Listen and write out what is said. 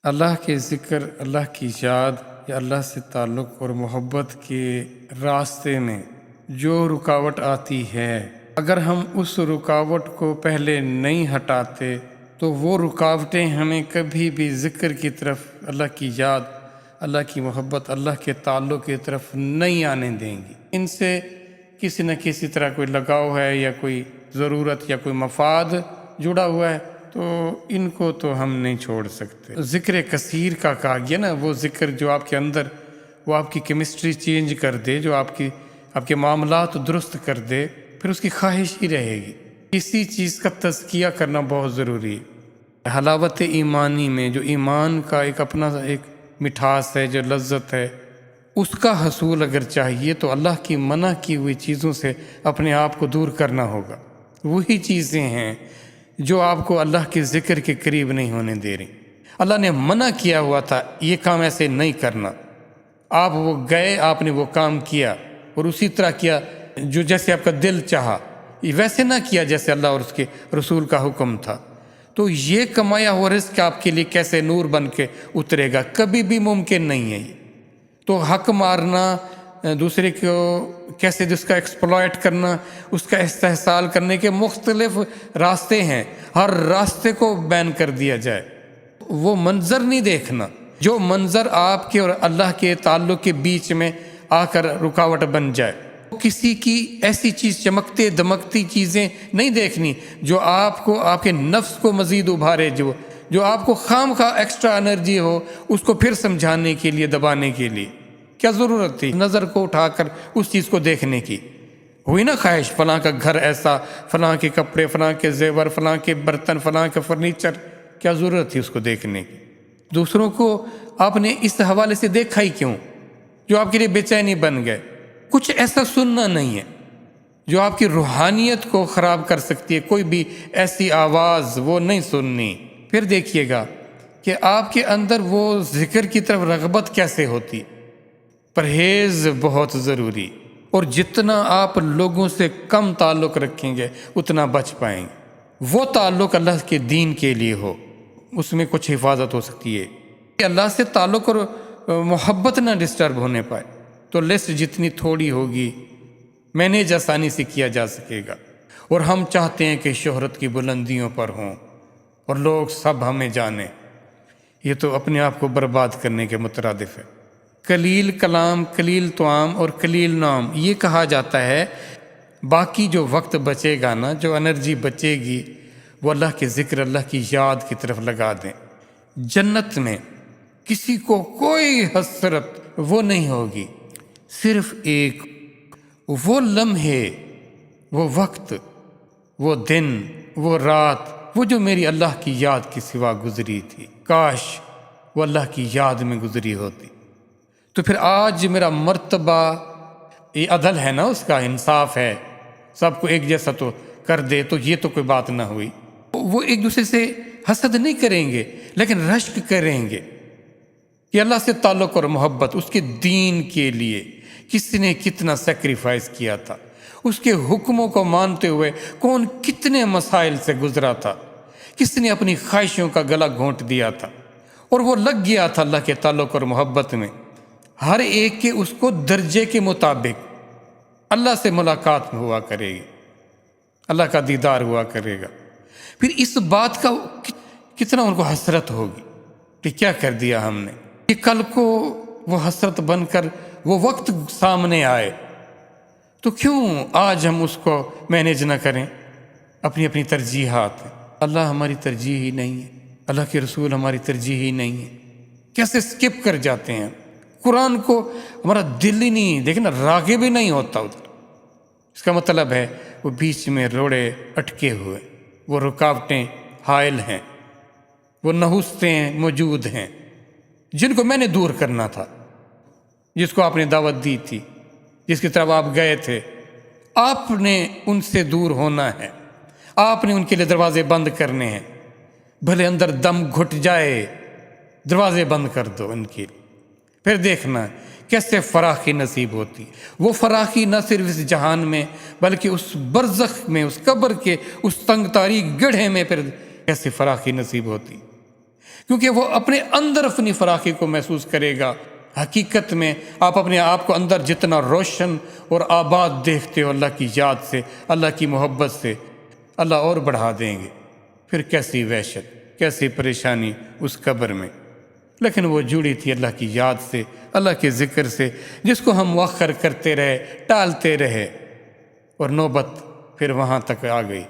اللہ کے ذکر، اللہ کی یاد یا اللہ سے تعلق اور محبت کے راستے میں جو رکاوٹ آتی ہے، اگر ہم اس رکاوٹ کو پہلے نہیں ہٹاتے تو وہ رکاوٹیں ہمیں کبھی بھی ذکر کی طرف، اللہ کی یاد، اللہ کی محبت، اللہ کے تعلق کی طرف نہیں آنے دیں گی۔ ان سے کسی نہ کسی طرح کوئی لگاؤ ہے یا کوئی ضرورت یا کوئی مفاد جڑا ہوا ہے، تو ان کو تو ہم نہیں چھوڑ سکتے۔ ذکر کثیر کا کہا گیا نا، وہ ذکر جو آپ کے اندر وہ آپ کی کیمسٹری چینج کر دے، جو آپ کے معاملات درست کر دے، پھر اس کی خواہش ہی رہے گی۔ اسی چیز کا تزکیہ کرنا بہت ضروری ہے۔ حلاوت ایمانی میں جو ایمان کا ایک اپنا ایک مٹھاس ہے، جو لذت ہے، اس کا حصول اگر چاہیے تو اللہ کی منع کی ہوئی چیزوں سے اپنے آپ کو دور کرنا ہوگا۔ وہی چیزیں ہیں جو آپ کو اللہ کے ذکر کے قریب نہیں ہونے دے رہی۔ اللہ نے منع کیا ہوا تھا یہ کام ایسے نہیں کرنا، آپ وہ گئے، آپ نے وہ کام کیا اور اسی طرح کیا جو جیسے آپ کا دل چاہا، ویسے نہ کیا جیسے اللہ اور اس کے رسول کا حکم تھا، تو یہ کمایا ہوا رزق آپ کے لیے کیسے نور بن کے اترے گا؟ کبھی بھی ممکن نہیں ہے۔ یہ تو حق مارنا، دوسرے کو کیسے جس کا ایکسپلائٹ کرنا، اس کا استحصال کرنے کے مختلف راستے ہیں، ہر راستے کو بین کر دیا جائے۔ وہ منظر نہیں دیکھنا جو منظر آپ کے اور اللہ کے تعلق کے بیچ میں آ کر رکاوٹ بن جائے۔ کسی کی ایسی چیز، چمکتے دمکتی چیزیں نہیں دیکھنی جو آپ کو، آپ کے نفس کو مزید ابھارے، جو آپ کو خام خواہ ایکسٹرا انرجی ہو، اس کو پھر سمجھانے کے لیے، دبانے کے لیے کیا ضرورت تھی نظر کو اٹھا کر اس چیز کو دیکھنے کی؟ ہوئی نا خواہش، فلاں کا گھر ایسا، فلاں کے کپڑے، فلاں کے زیور، فلاں کے برتن، فلاں کا فرنیچر، کیا ضرورت تھی اس کو دیکھنے کی؟ دوسروں کو آپ نے اس حوالے سے دیکھا ہی کیوں جو آپ کے لیے بے چینی بن گئے؟ کچھ ایسا سننا نہیں ہے جو آپ کی روحانیت کو خراب کر سکتی ہے، کوئی بھی ایسی آواز وہ نہیں سننی۔ پھر دیکھیے گا کہ آپ کے اندر وہ ذکر کی طرف رغبت کیسے ہوتی۔ پرہیز بہت ضروری، اور جتنا آپ لوگوں سے کم تعلق رکھیں گے اتنا بچ پائیں گے۔ وہ تعلق اللہ کے دین کے لیے ہو، اس میں کچھ حفاظت ہو سکتی ہے کہ اللہ سے تعلق اور محبت نہ ڈسٹرب ہونے پائے، تو لسٹ جتنی تھوڑی ہوگی مینیج آسانی سے کیا جا سکے گا۔ اور ہم چاہتے ہیں کہ شہرت کی بلندیوں پر ہوں اور لوگ سب ہمیں جانیں، یہ تو اپنے آپ کو برباد کرنے کے مترادف ہے۔ قلیل کلام، قلیل طعام اور قلیل نام، یہ کہا جاتا ہے باقی جو وقت بچے گا نا، جو انرجی بچے گی، وہ اللہ کے ذکر، اللہ کی یاد کی طرف لگا دیں۔ جنت میں کسی کو کوئی حسرت وہ نہیں ہوگی، صرف ایک وہ لمحے، وہ وقت، وہ دن، وہ رات، وہ جو میری اللہ کی یاد کے سوا گزری تھی، کاش وہ اللہ کی یاد میں گزری ہوتی۔ تو پھر آج میرا مرتبہ، یہ عدل ہے نا، اس کا انصاف ہے، سب کو ایک جیسا تو کر دے، تو یہ تو کوئی بات نہ ہوئی۔ وہ ایک دوسرے سے حسد نہیں کریں گے لیکن رشک کریں گے کہ اللہ سے تعلق اور محبت، اس کے دین کے لیے کس نے کتنا سیکریفائس کیا تھا، اس کے حکموں کو مانتے ہوئے کون کتنے مسائل سے گزرا تھا، کس نے اپنی خواہشوں کا گلا گھونٹ دیا تھا اور وہ لگ گیا تھا اللہ کے تعلق اور محبت میں۔ ہر ایک کے اس کو درجے کے مطابق اللہ سے ملاقات ہوا کرے گی، اللہ کا دیدار ہوا کرے گا۔ پھر اس بات کا کتنا ان کو حسرت ہوگی کہ کیا کر دیا ہم نے، کہ کل کو وہ حسرت بن کر وہ وقت سامنے آئے، تو کیوں آج ہم اس کو مینیج نہ کریں؟ اپنی اپنی ترجیحات، اللہ ہماری ترجیح ہی نہیں ہے، اللہ کے رسول ہماری ترجیح ہی نہیں ہے، کیسے سکپ کر جاتے ہیں قرآن کو، ہمارا دل ہی نہیں، دیکھیں نا، راغب بھی نہیں ہوتا ادھر۔ اس کا مطلب ہے وہ بیچ میں روڑے اٹکے ہوئے، وہ رکاوٹیں حائل ہیں، وہ نحوستیں موجود ہیں جن کو میں نے دور کرنا تھا، جس کو آپ نے دعوت دی تھی، جس کی طرف آپ گئے تھے، آپ نے ان سے دور ہونا ہے، آپ نے ان کے لیے دروازے بند کرنے ہیں، بھلے اندر دم گھٹ جائے، دروازے بند کر دو ان کے لیے۔ پھر دیکھنا کیسے فراخی نصیب ہوتی، وہ فراخی نہ صرف اس جہان میں بلکہ اس برزخ میں، اس قبر کے اس تنگ تاریک گڑھے میں پھر کیسے فراخی نصیب ہوتی۔ کیونکہ وہ اپنے اندر اپنی فراخی کو محسوس کرے گا۔ حقیقت میں آپ اپنے آپ کو اندر جتنا روشن اور آباد دیکھتے ہو اللہ کی یاد سے، اللہ کی محبت سے، اللہ اور بڑھا دیں گے۔ پھر کیسی وحشت، کیسی پریشانی اس قبر میں، لیکن وہ جڑی تھی اللہ کی یاد سے، اللہ کے ذکر سے، جس کو ہم مؤخر کرتے رہے، ٹالتے رہے، اور نوبت پھر وہاں تک آ گئی۔